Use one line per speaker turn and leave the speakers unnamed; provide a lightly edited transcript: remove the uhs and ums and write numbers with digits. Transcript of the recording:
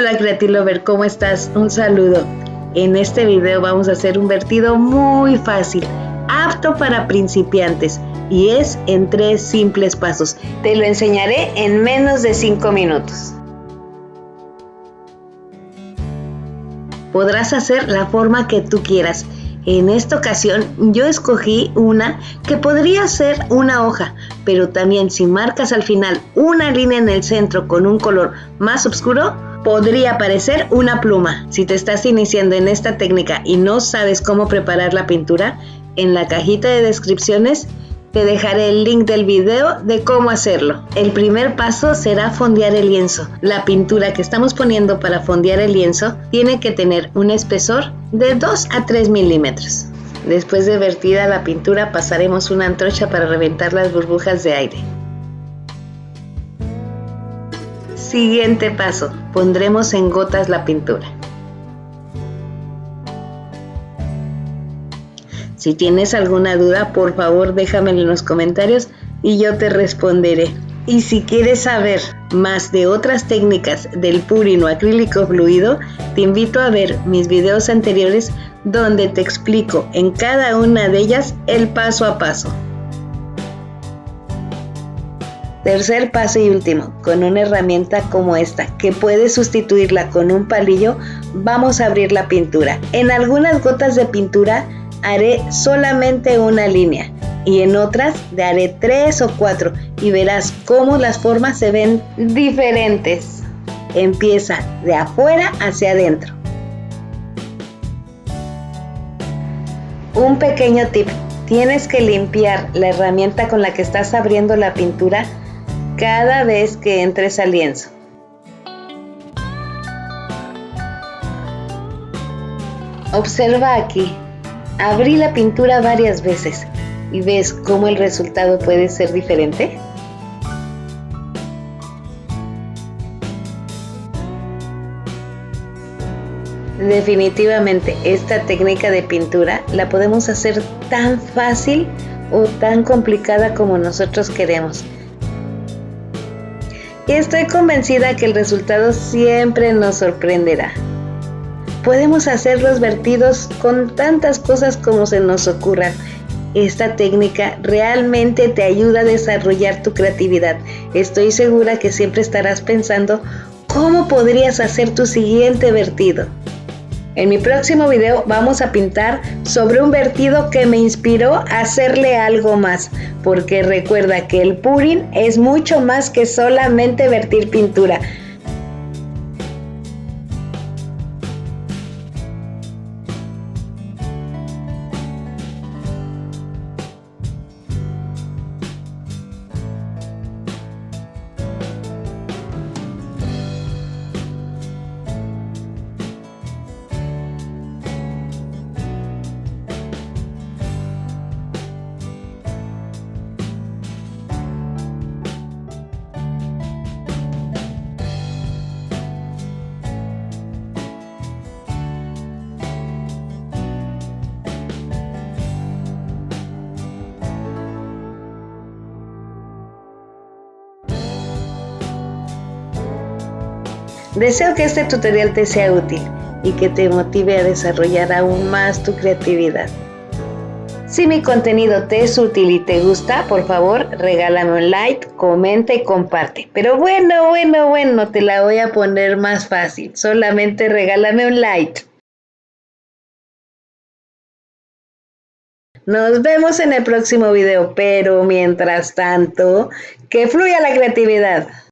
Hola Creatilover, ¿cómo estás? Un saludo. En este video vamos a hacer un vertido muy fácil, apto para principiantes, y es en 3 simples pasos. Te lo enseñaré en menos de 5 minutos. Podrás hacer la forma que tú quieras. En esta ocasión yo escogí una que podría ser una hoja, pero también si marcas al final una línea en el centro con un color más oscuro, podría parecer una pluma. Si te estás iniciando en esta técnica y no sabes cómo preparar la pintura, en la cajita de descripciones te dejaré el link del video de cómo hacerlo. El primer paso será fondear el lienzo. La pintura que estamos poniendo para fondear el lienzo tiene que tener un espesor de 2 a 3 milímetros. Después de vertida la pintura pasaremos una antorcha para reventar las burbujas de aire. Siguiente paso, pondremos en gotas la pintura. Si tienes alguna duda, por favor déjamelo en los comentarios y yo te responderé. Y si quieres saber más de otras técnicas del purín o acrílico fluido, te invito a ver mis videos anteriores donde te explico en cada una de ellas el paso a paso. Tercer paso y último, con una herramienta como esta, que puedes sustituirla con un palillo, vamos a abrir la pintura. En algunas gotas de pintura haré solamente una línea y en otras haré 3 o 4 y verás cómo las formas se ven diferentes. Empieza de afuera hacia adentro. Un pequeño tip, tienes que limpiar la herramienta con la que estás abriendo la pintura cada vez que entres al lienzo. Observa aquí. Abrí la pintura varias veces y ves cómo el resultado puede ser diferente. Definitivamente esta técnica de pintura la podemos hacer tan fácil o tan complicada como nosotros queremos. Y estoy convencida que el resultado siempre nos sorprenderá. Podemos hacer los vertidos con tantas cosas como se nos ocurra. Esta técnica realmente te ayuda a desarrollar tu creatividad. Estoy segura que siempre estarás pensando cómo podrías hacer tu siguiente vertido. En mi próximo video vamos a pintar sobre un vertido que me inspiró a hacerle algo más, porque recuerda que el purín es mucho más que solamente vertir pintura. Deseo que este tutorial te sea útil y que te motive a desarrollar aún más tu creatividad. Si mi contenido te es útil y te gusta, por favor, regálame un like, comenta y comparte. Pero bueno, te la voy a poner más fácil. Solamente regálame un like. Nos vemos en el próximo video, pero mientras tanto, que fluya la creatividad.